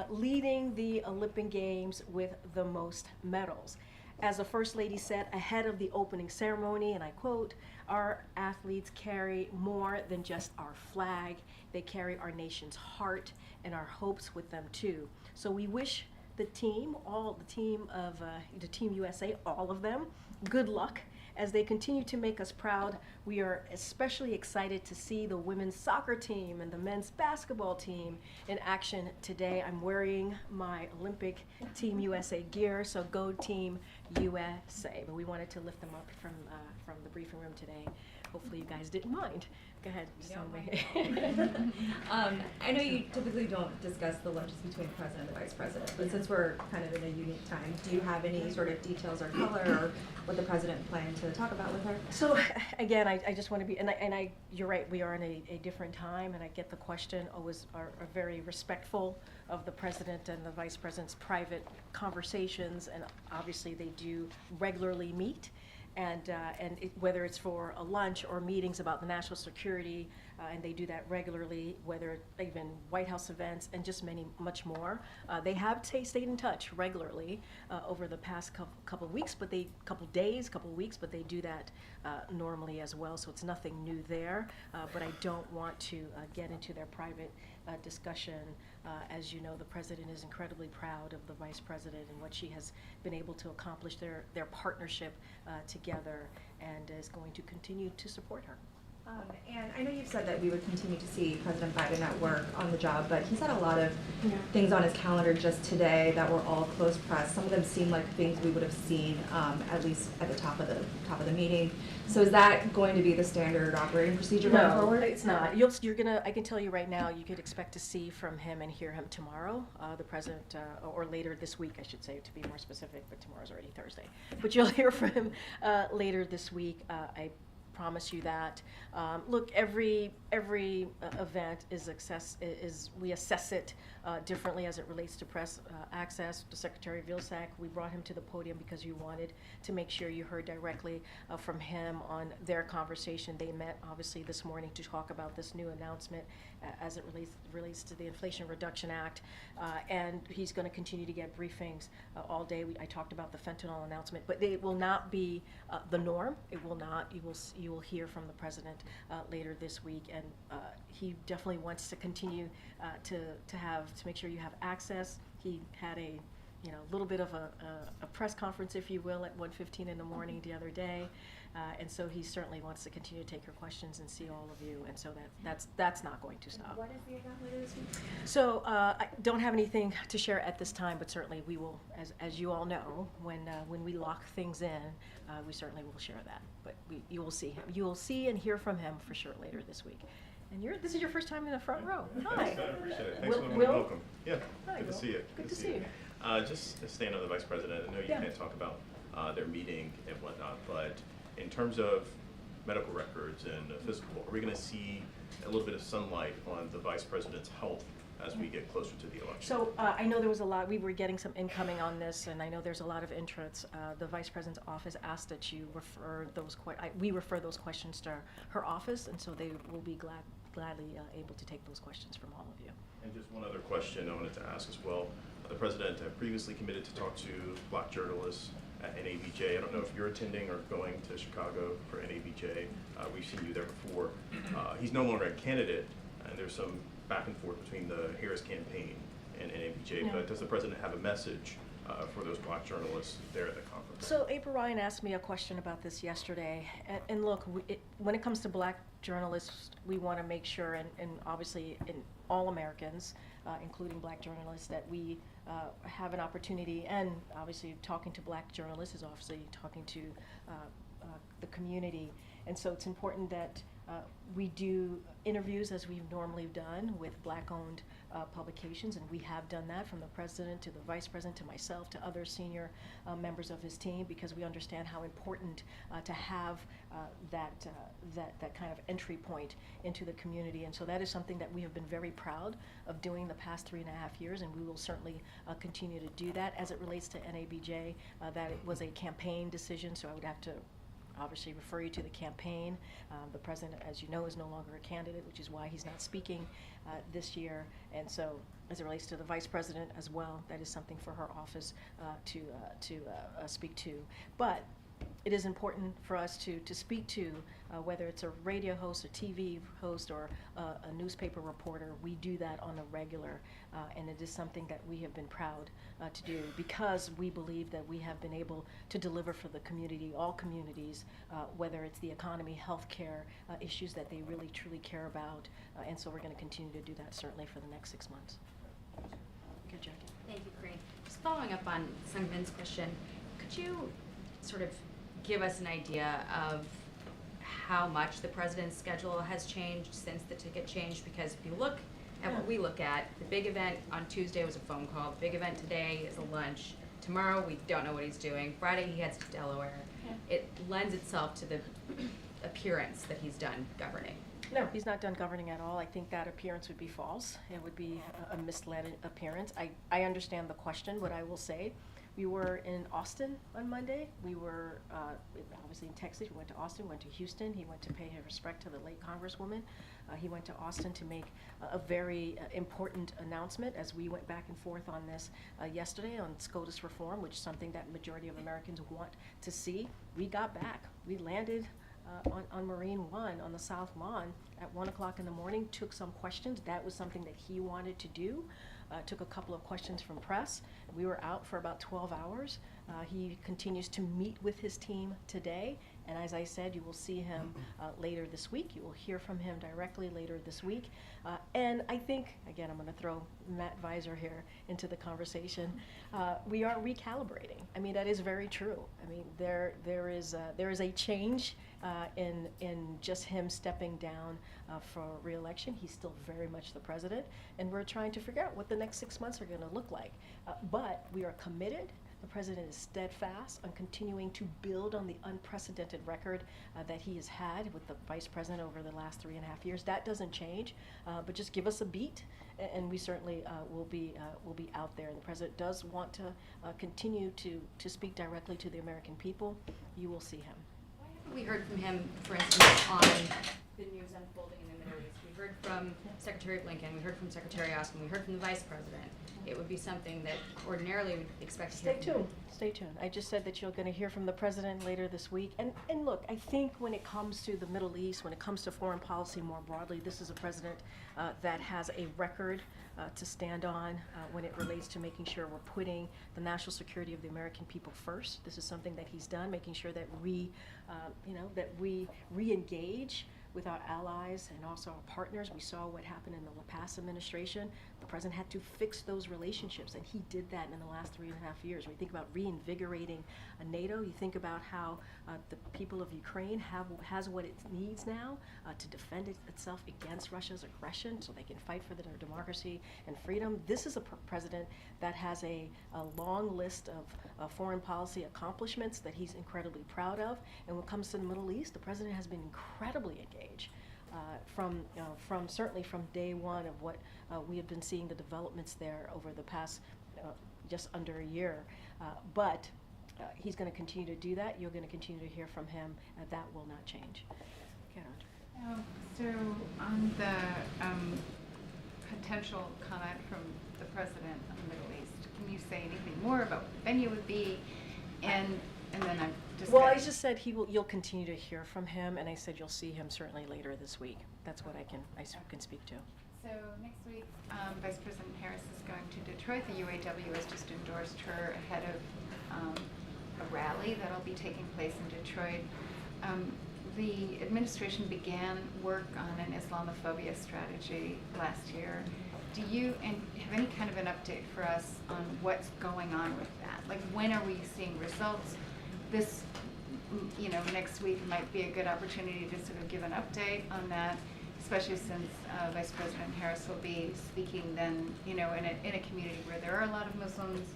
leading the Olympic Games with the most medals. As the First Lady said ahead of the opening ceremony, and I quote, "Our athletes carry more than just our flag. They carry our nation's heart and our hopes with them too." So we wish the team, the Team USA, all of them, good luck as they continue to make us proud. We are especially excited to see the women's soccer team and the men's basketball team in action today. I'm wearing my Olympic Team USA gear, so go Team USA. But we wanted to lift them up from the briefing room today. hopefully you guys didn't mind. Go ahead. I know you typically don't discuss the lunches between the president and the vice president, but since we're kind of in a unique time, do you have any sort of details or color or what the president planned to talk about with her? So again, I just want to be, you're right, we are in a different time, and I get the question, always are very respectful of the president and the vice president's private conversations, and obviously they do regularly meet. And whether it's for a lunch or meetings about the national security, and they do that regularly, whether even White House events and just much more. They have stayed in touch regularly over the past couple weeks, couple weeks, but they do that normally as well, so it's nothing new there. But I don't want to get into their private discussion. As you know, the president is incredibly proud of the vice president and what she has been able to accomplish, their partnership together, and is going to continue to support her. And I know you've said that we would continue to see President Biden at work on the job, but he's had a lot of things on his calendar just today that were all closed press. Some of them seem like things we would have seen at least at the top of the meeting. So is that going to be the standard operating procedure going forward? No, it's not. I can tell you right now, you could expect to see from him and hear him tomorrow, the president, or later this week, I should say, to be more specific, but tomorrow's already Thursday. But you'll hear from him later this week. I promise you that. Look, every event we assess it differently as it relates to press access. The Secretary Vilsack, we brought him to the podium because you wanted to make sure you heard directly from him on their conversation. They met obviously this morning to talk about this new announcement as it relates to the Inflation Reduction Act, and he's going to continue to get briefings all day. I talked about the fentanyl announcement, but it will not be the norm. It will not. You will hear from the president later this week, and he definitely wants to continue to make sure you have access. He had a little bit of a press conference, if you will, at 1:15 in the morning the other day, and so he certainly wants to continue to take your questions and see all of you, and so that's not going to stop. What is the event later this week? So I don't have anything to share at this time, but certainly we will, as you all know, when we lock things in, we certainly will share that. But you will see him. You will see and hear from him for sure later this week. And this is your first time in the front row. Hi. I appreciate it. Thanks for the Will? welcome. Yeah, Hi, good to Will. see you. Good to see you. Just staying on the Vice President, I know you Yeah. can't talk about their meeting and whatnot, but in terms of medical records and physical, are we going to see a little bit of sunlight on the Vice President's health as we get closer to the election? So I know there was a lot, we were getting some incoming on this, and I know there's a lot of interest. The Vice President's office asked that you refer we refer those questions to her office, and so they will be gladly able to take those questions from all of you. And just one other question I wanted to ask as well. The President previously committed to talk to Black journalists at NABJ. I don't know if you're attending or going to Chicago for NABJ. We've seen you there before. He's no longer a candidate, and there's some back and forth between the Harris campaign and NABJ. But does the President have a message for those Black journalists there at the conference? So April Ryan asked me a question about this yesterday, and look, when it comes to Black journalists, we want to make sure, and obviously in all Americans, including Black journalists, that we have an opportunity, and obviously talking to Black journalists is obviously talking to the community, and so it's important that we do interviews as we've normally done with Black-owned publications, and we have done that from the President to the Vice President to myself to other senior members of his team, because we understand how important to have that kind of entry point into the community, and so that is something that we have been very proud of doing the past 3.5 years, and we will certainly continue to do that. As it relates to NABJ, that it was a campaign decision, so I would have to obviously refer you to the campaign. The president, as you know, is no longer a candidate, which is why he's not speaking this year. And so as it relates to the vice president as well, that is something for her office to speak to. But it is important for us to speak to, whether it's a radio host, a TV host, or a newspaper reporter. We do that on a regular, and it is something that we have been proud to do, because we believe that we have been able to deliver for the community, all communities, whether it's the economy, healthcare, issues that they really truly care about, and so we're going to continue to do that certainly for the next 6 months. Good, Jackie. Thank you, Karine. Just following up on Sungmin's question, could you sort of give us an idea of how much the president's schedule has changed since the ticket changed? Because if you look at what we look at, the big event on Tuesday was a phone call. The big event today is a lunch. Tomorrow, we don't know what he's doing. Friday, he heads to Delaware. It lends itself to the appearance that he's done governing. No, he's not done governing at all. I think that appearance would be false. It would be a misled appearance. I understand the question, but I will say, we were in Austin on Monday. We were obviously in Texas. We went to Austin, went to Houston. He went to pay his respect to the late Congresswoman. He went to Austin to make a very important announcement as we went back and forth on this yesterday on SCOTUS reform, which is something that majority of Americans want to see. We got back. We landed on Marine One on the South Lawn at 1 o'clock in the morning, took some questions. That was something that he wanted to do. Took a couple of questions from press. We were out for about 12 hours. He continues to meet with his team today, and as I said, you will see him later this week. You will hear from him directly later this week. And I think, again, I'm going to throw Matt Visor here into the conversation. We are recalibrating. I mean, that is very true. I mean, there is a change in just him stepping down for re-election. He's still very much the president, and we're trying to figure out what the next 6 months are going to look like. But we are committed. The president is steadfast on continuing to build on the unprecedented record that he has had with the vice president over the last 3.5 years. That doesn't change, but just give us a beat, and we certainly will be out there. And the president does want to continue to speak directly to the American people. You will see him. We heard from him, for instance, on the news unfolding in the Middle East. We heard from Secretary Blinken, we heard from Secretary Austin, we heard from the Vice President. It would be something that ordinarily we'd expect to hear. Stay tuned. Stay tuned. I just said that you're going to hear from the president later this week. And look, I think when it comes to the Middle East, when it comes to foreign policy more broadly, this is a president that has a record to stand on when it relates to making sure we're putting the national security of the American people first. This is something that he's done, making sure that we re-engage with our allies and also our partners. We saw what happened in the past administration. The president had to fix those relationships, and he did that in the last 3.5 years. When you think about reinvigorating NATO, you think about how the people of Ukraine has what it needs now to defend itself against Russia's aggression so they can fight for their democracy and freedom. This is a president that has a long list of foreign policy accomplishments that he's incredibly proud of. And when it comes to the Middle East, the president has been incredibly engaged. Certainly from day one of what we have been seeing the developments there over the past just under a year. But he's going to continue to do that. You're going to continue to hear from him. That will not change. So on the potential comment from the president of the Middle East, can you say anything more about what the venue would be? And then I'm just I just said you'll continue to hear from him, and I said you'll see him certainly later this week. That's what I can speak to. So next week, Vice President Harris is going to Detroit. The UAW has just endorsed her ahead of a rally that'll be taking place in Detroit. The administration began work on an Islamophobia strategy last year. Do you have any kind of an update for us on what's going on with that? Like, when are we seeing results? This, next week might be a good opportunity to sort of give an update on that, especially since Vice President Harris will be speaking then, in a community where there are a lot of Muslims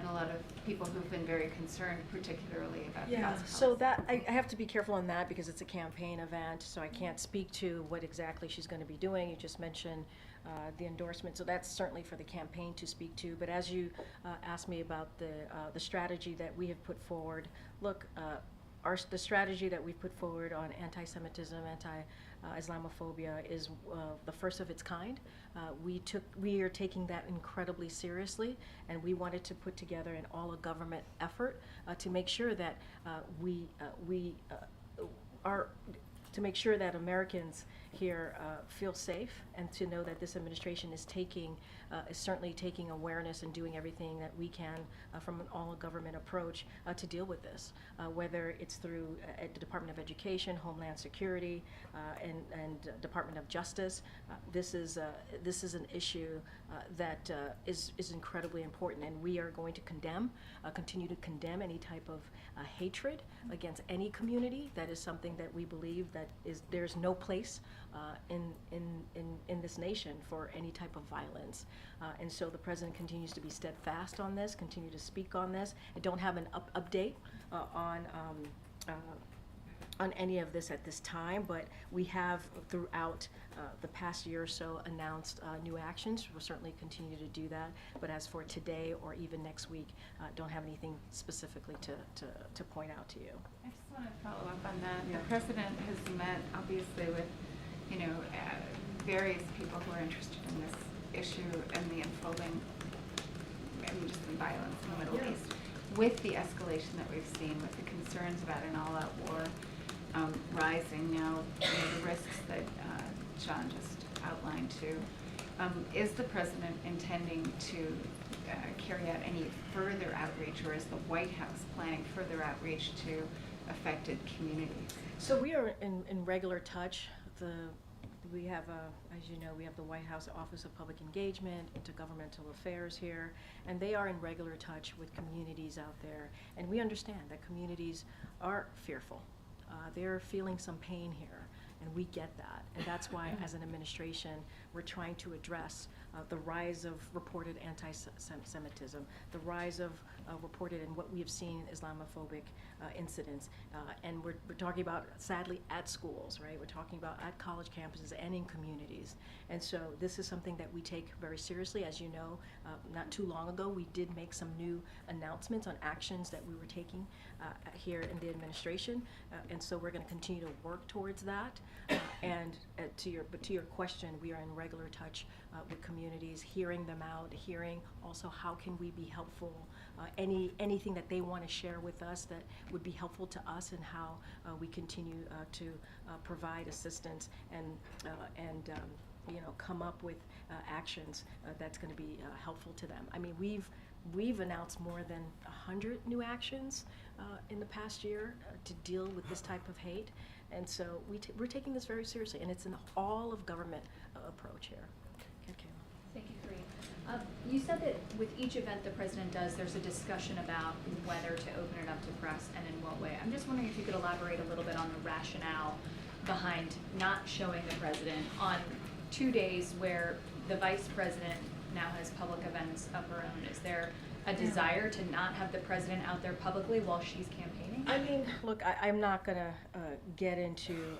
and a lot of people who've been very concerned, particularly about Gaza. So that I have to be careful on that because it's a campaign event, so I can't speak to what exactly she's going to be doing. You just mentioned the endorsement, so that's certainly for the campaign to speak to. But as you asked me about the strategy that we have put forward, look, the strategy that we've put forward on anti-Semitism, anti-Islamophobia is the first of its kind. We are taking that incredibly seriously, and we wanted to put together an all-of-government effort to make sure that to make sure that Americans here feel safe, and to know that this administration is certainly taking awareness and doing everything that we can from an all-government approach to deal with this, whether it's through the Department of Education, Homeland Security, and Department of Justice. This is an issue that is incredibly important, and we are going to continue to condemn any type of hatred against any community. That is something that we believe that there's no place in this nation for any type of violence. And so the president continues to be steadfast on this, continue to speak on this. I don't have an update on any of this at this time, but we have throughout the past year or so announced new actions. We'll certainly continue to do that, but as for today or even next week, don't have anything specifically to point out to you. I just want to follow up on that. The president has met, obviously, with various people who are interested in this issue and the unfolding, just the violence in the Middle East, with the escalation that we've seen, with the concerns about an all-out war rising now, the risks that John just outlined too. Is the president intending to carry out any further outreach, or is the White House planning further outreach to affected communities? So we are in regular touch. We have, as you know, we have the White House Office of Public Engagement, Intergovernmental Affairs here, and they are in regular touch with communities out there. And we understand that communities are fearful. They're feeling some pain here, and we get that. And that's why, as an administration, we're trying to address the rise of reported anti-Semitism, the rise of reported and what we have seen Islamophobic incidents. And we're talking about, sadly, at schools, right? We're talking about at college campuses and in communities. And so this is something that we take very seriously. As you know, not too long ago, we did make some new announcements on actions that we were taking here in the administration. And so we're going to continue to work towards that. And to your question, we are in regular touch with communities, hearing them out, hearing also how can we be helpful, anything that they want to share with us that would be helpful to us, and how we continue to provide assistance and come up with actions that's going to be helpful to them. I mean, we've announced more than 100 new actions in the past year to deal with this type of hate, and so we're taking this very seriously, and it's an all of government approach here. Okay. Thank you, Karine. You said that with each event the president does, there's a discussion about whether to open it up to press and in what way. I'm just wondering if you could elaborate a little bit on the rationale behind not showing the president on 2 days where the vice president now has public events of her own. Is there a desire to not have the president out there publicly while she's campaigning? I mean, look, I'm not gonna get into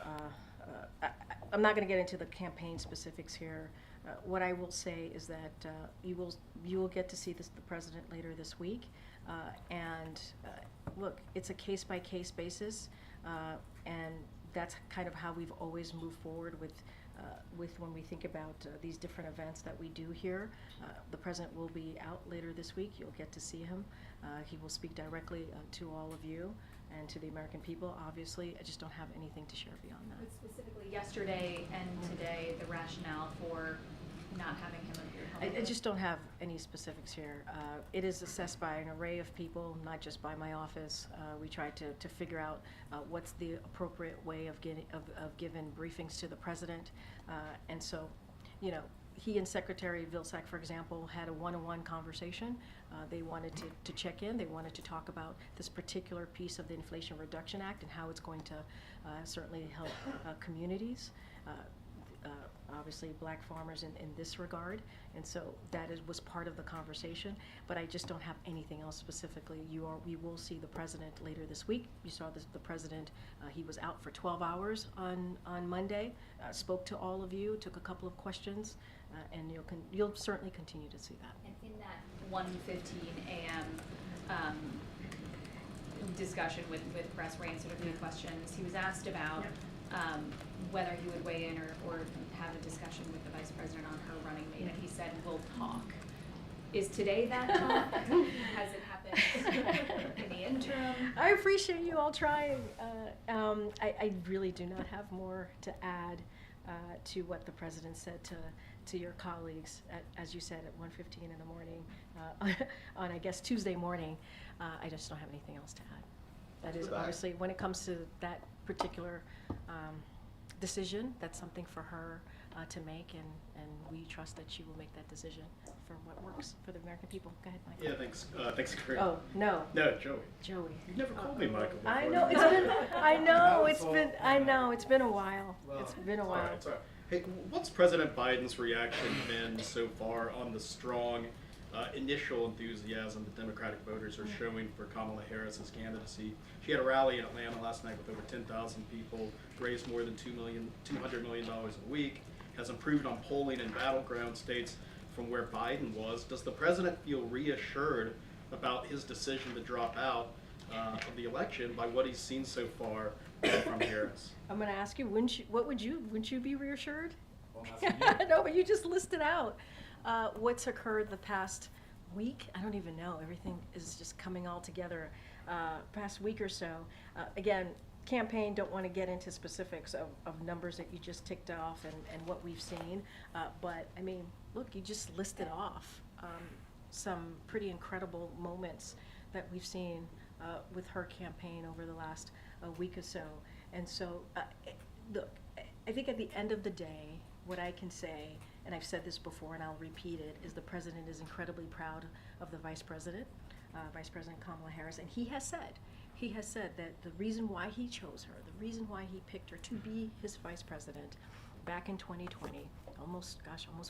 I'm not gonna get into the campaign specifics here. What I will say is that you will get to see the president later this week, and look, it's a case-by-case basis, and that's kind of how we've always moved forward with when we think about these different events that we do here. The president will be out later this week. You'll get to see him. He will speak directly to all of you and to the American people. Obviously, I just don't have anything to share beyond that. But specifically yesterday and today, the rationale for not having him appear publicly? I just don't have any specifics here. It is assessed by an array of people, not just by my office. We try to figure out what's the appropriate way of giving briefings to the president. And so, he and Secretary Vilsack, for example, had a one-on-one conversation. They wanted to check in. They wanted to talk about this particular piece of the Inflation Reduction Act and how it's going to certainly help communities. Obviously black farmers in this regard, and so that was part of the conversation, but I just don't have anything else specifically. We will see the president later this week. You saw the president, he was out for 12 hours on Monday, spoke to all of you, took a couple of questions, and you'll certainly continue to see that. And in that 1:15 a.m. Discussion with press where he answered a few questions, he was asked about whether he would weigh in or have a discussion with the vice president on her running mate, and he said, "We'll talk." Is today that talk? Has it happened in the interim? I appreciate you all trying. I really do not have more to add. to what the president said to your colleagues, as you said, at 1:15 in the morning, on, I guess, Tuesday morning. I just don't have anything else to add. That is obviously, when it comes to that particular decision, that's something for her to make, and we trust that she will make that decision for what works for the American people. Go ahead, Michael. Yeah, thanks. Thanks, Karine. Oh, no. No, Joey. Joey. You've never called me Michael before. I know, it's been, it's been a while. Well, It's been a it's while. all right, it's all right. Hey, what's President Biden's reaction been so far on the strong initial enthusiasm the Democratic voters are showing for Kamala Harris's candidacy? She had a rally in Atlanta last night with over 10,000 people, raised more than $200 million a week, has improved on polling in battleground states from where Biden was. Does the president feel reassured about his decision to drop out of the election by what he's seen so far from Harris? I'm going to ask you, wouldn't you be reassured? Well, that's No, but you just listed out what's occurred the past week. I don't even know. Everything is just coming all together. Past week or so. Again, campaign, don't want to get into specifics of numbers that you just ticked off and what we've seen. But, I mean, look, you just listed off some pretty incredible moments that we've seen with her campaign over the last week or so. And so, look, I think at the end of the day, what I can say, and I've said this before and I'll repeat it, is the president is incredibly proud of the Vice President Kamala Harris, and he has said that the reason why he chose her, the reason why he picked her to be his Vice President back in 2020, almost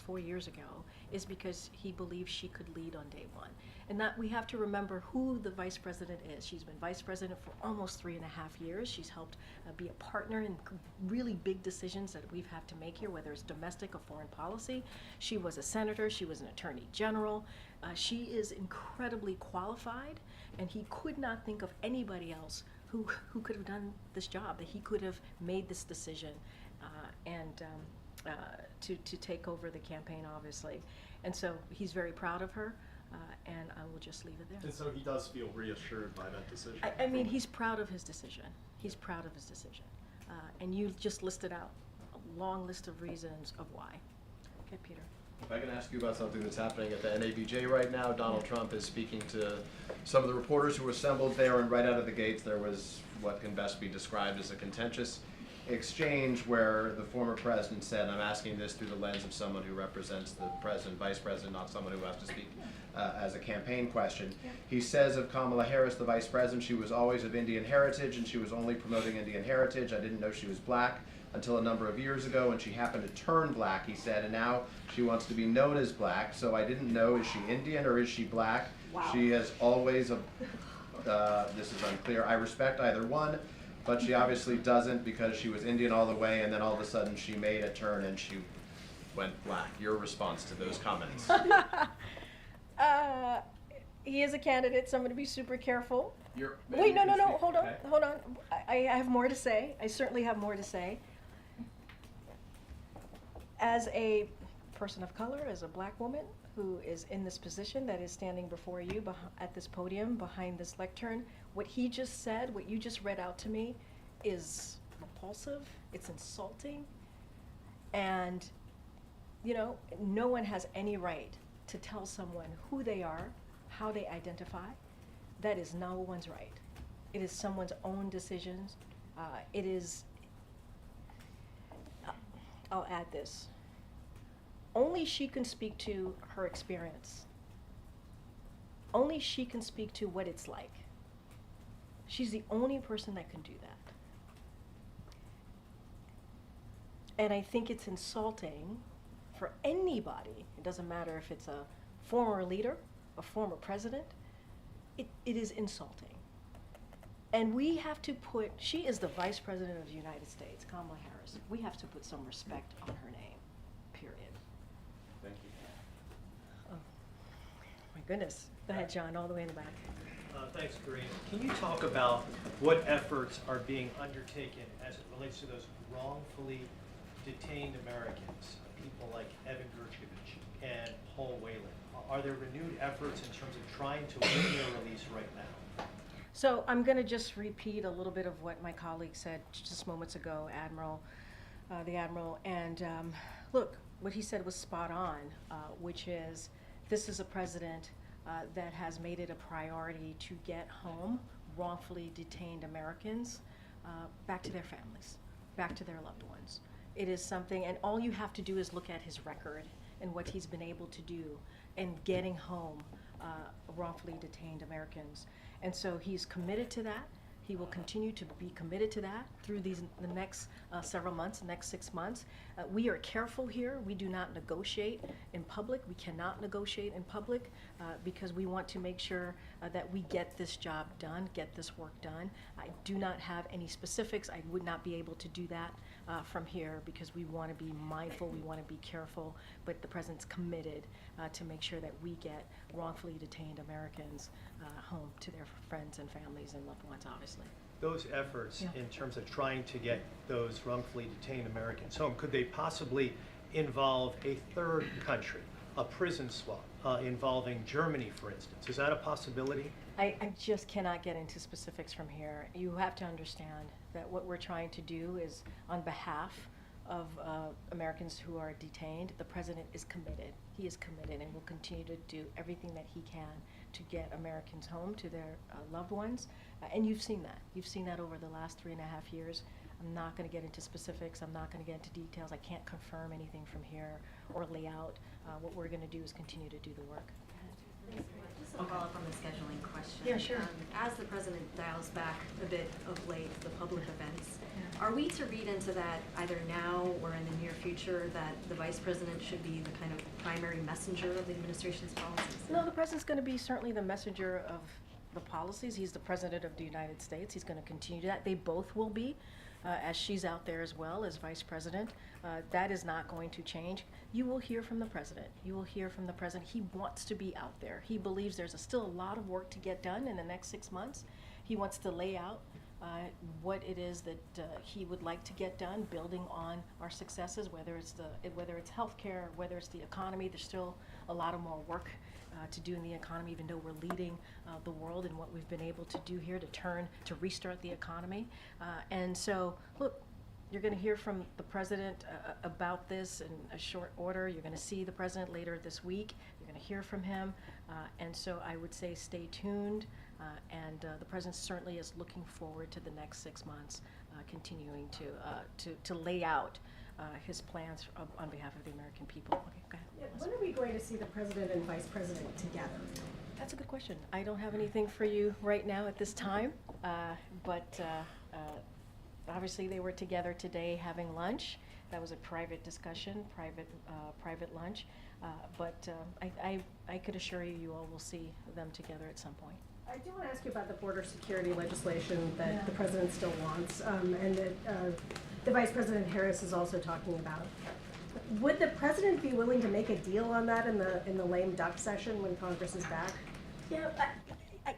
4 years ago, is because he believes she could lead on day one. And that we have to remember who the Vice President is. She's been Vice President for almost 3.5 years. She's helped be a partner in really big decisions that we've had to make here, whether it's domestic or foreign policy. She was a senator. She was an attorney general. She is incredibly qualified, and he could not think of anybody else who could have done this job, that he could have made this decision to take over the campaign, obviously. And so he's very proud of her, and I will just leave it there. And so he does feel reassured by that decision? I mean, he's proud of his decision. He's proud of his decision. And you just listed out a long list of reasons of why. Okay, Peter. If I can ask you about something that's happening at the NABJ right now, Donald Trump is speaking to some of the reporters who assembled there, and right out of the gates there was what can best be described as a contentious exchange where the former president said, I'm asking this through the lens of someone who represents the president, vice president, not someone who has to speak as a campaign question. He says of Kamala Harris, the vice president, she was always of Indian heritage and she was only promoting Indian heritage. I didn't know she was black until a number of years ago when she happened to turn black, he said, and now she wants to be known as black. So I didn't know, is she Indian or is she black? Wow. She has always, this is unclear, I respect either one, but she obviously doesn't because she was Indian all the way and then all of a sudden she made a turn and she went black. Your response to those comments? He is a candidate, so I'm going to be super careful. Wait, no, hold on. I have more to say. I certainly have more to say. As a person of color, as a black woman who is in this position that is standing before you at this podium behind this lectern, what he just said, what you just read out to me, is repulsive, it's insulting, and, you know, no one has any right to tell someone who they are, how they identify. That is no one's right. It is someone's own decisions. It is, I'll add this. Only she can speak to her experience. Only she can speak to what it's like. She's the only person that can do that. And I think it's insulting for anybody. It doesn't matter if it's a former leader, a former president. It is insulting. And we have to put, she is the Vice President of the United States, Kamala Harris. We have to put some respect on her name, period. Thank you. Oh, my goodness. Go ahead, John, all the way in the back. Thanks, Karine. Can you talk about what efforts are being undertaken as it relates to those wrongfully detained Americans, people like Evan Gershkovich and Paul Whelan? Are there renewed efforts in terms of trying to win their release right now? So I'm going to just repeat a little bit of what my colleague said just moments ago, Admiral. the Admiral. And look, what he said was spot on, which is this is a president that has made it a priority to get home wrongfully detained Americans back to their families, back to their loved ones. It is something, and all you have to do is look at his record and what he's been able to do in getting home wrongfully detained Americans. And so he's committed to that. He will continue to be committed to that through the next several months, the next 6 months. We are careful here. We do not negotiate in public. We cannot negotiate in public because we want to make sure that we get this job done, get this work done. I do not have any specifics. I would not be able to do that from here because we want to be mindful, we want to be careful, but the President's committed to make sure that we get wrongfully detained Americans home to their friends and families and loved ones, obviously. Those efforts in terms of trying to get those wrongfully detained Americans home, could they possibly involve a third country, a prison swap involving Germany, for instance? Is that a possibility? I just cannot get into specifics from here. You have to understand that what we're trying to do is on behalf of Americans who are detained. The President is committed. He is committed and will continue to do everything that he can to get Americans home to their loved ones. And you've seen that. You've seen that over the last 3.5 years. I'm not going to get into specifics. I'm not going to get into details. I can't confirm anything from here or lay out. What we're going to do is continue to do the work. Just a follow-up on the scheduling question. Yeah, sure. As the President dials back a bit of late the public events, are we to read into that either now or in the near future that the Vice President should be the kind of primary messenger of the administration's policies? No, the President's going to be certainly the messenger of the policies. He's the President of the United States. He's going to continue that. They both will be, as she's out there as well as Vice President. That is not going to change. You will hear from the President. You will hear from the President. He wants to be out there. He believes there's still a lot of work to get done in the next 6 months. He wants to lay out what it is that he would like to get done, building on our successes, whether it's healthcare, whether it's the economy. There's still a lot of more work to do in the economy, even though we're leading the world in what we've been able to do here to restart the economy. And so, look, you're going to hear from the President about this in a short order. You're going to see the President later this week. You're going to hear from him. And so I would say stay tuned. And the President certainly is looking forward to the next 6 months, continuing to lay out his plans on behalf of the American people. Okay, go ahead. Yeah, when are we going to see the President and Vice President together? That's a good question. I don't have anything for you right now at this time, but obviously they were together today having lunch. That was a private discussion, private lunch. But I could assure you, you all will see them together at some point. I do want to ask you about the border security legislation that the President still wants, and that the Vice President Harris is also talking about. Would the President be willing to make a deal on that in the lame duck session when Congress is back? Yeah, I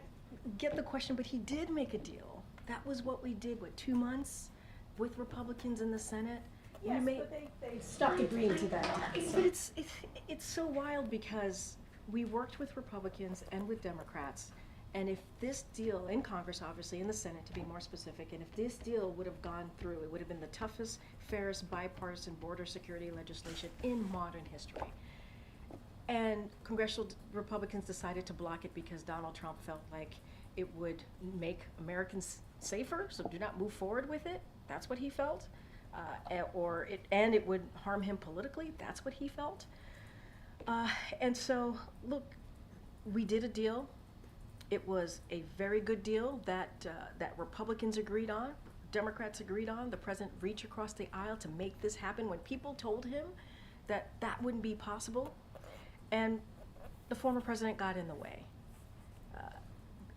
get the question, but he did make a deal. That was what we did, 2 months with Republicans in the Senate? Yes, but they stopped agreeing to that. But it's so wild because we worked with Republicans and with Democrats, and if this deal in Congress, obviously in the Senate to be more specific, and if this deal would have gone through, it would have been the toughest, fairest bipartisan border security legislation in modern history. And congressional Republicans decided to block it because Donald Trump felt like it would make Americans safer, so do not move forward with it. That's what he felt. And it would harm him politically. That's what he felt. And so, look, we did a deal. It was a very good deal that Republicans agreed on, Democrats agreed on. The President reached across the aisle to make this happen when people told him that that wouldn't be possible. And the former president got in the way.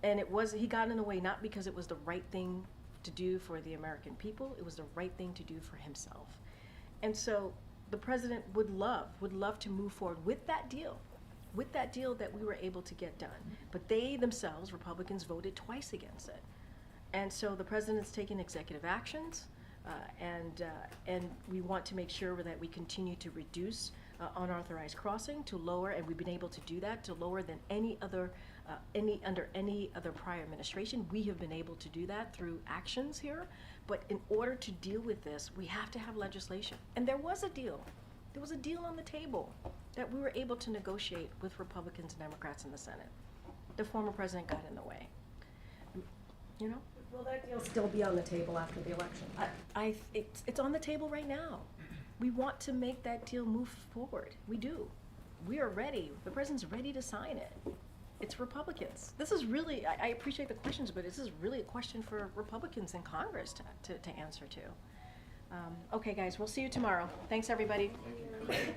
And he got in the way not because it was the right thing to do for the American people, it was the right thing to do for himself. And so the President would love to move forward with that deal that we were able to get done. But they themselves, Republicans, voted twice against it. And so the President's taking executive actions, and we want to make sure that we continue to reduce unauthorized crossing, to lower, and we've been able to do that, to lower than any other under any other prior administration. We have been able to do that through actions here, but in order to deal with this, we have to have legislation. And there was a deal. There was a deal on the table that we were able to negotiate with Republicans and Democrats in the Senate. The former president got in the way. You know? Will that deal still be on the table after the election? It's on the table right now. We want to make that deal move forward. We do. We are ready. The president's ready to sign it. It's Republicans. This is really, I appreciate the questions, but this is really a question for Republicans in Congress to answer to. Okay, guys, we'll see you tomorrow. Thanks, everybody. Thank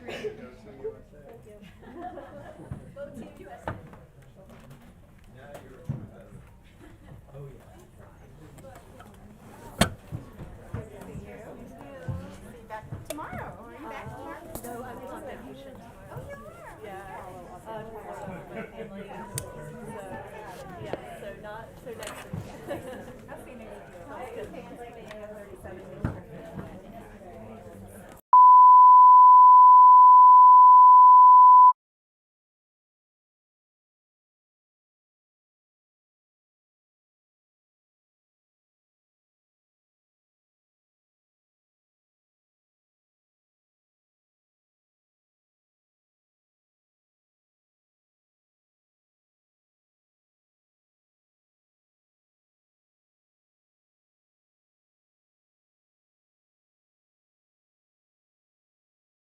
you.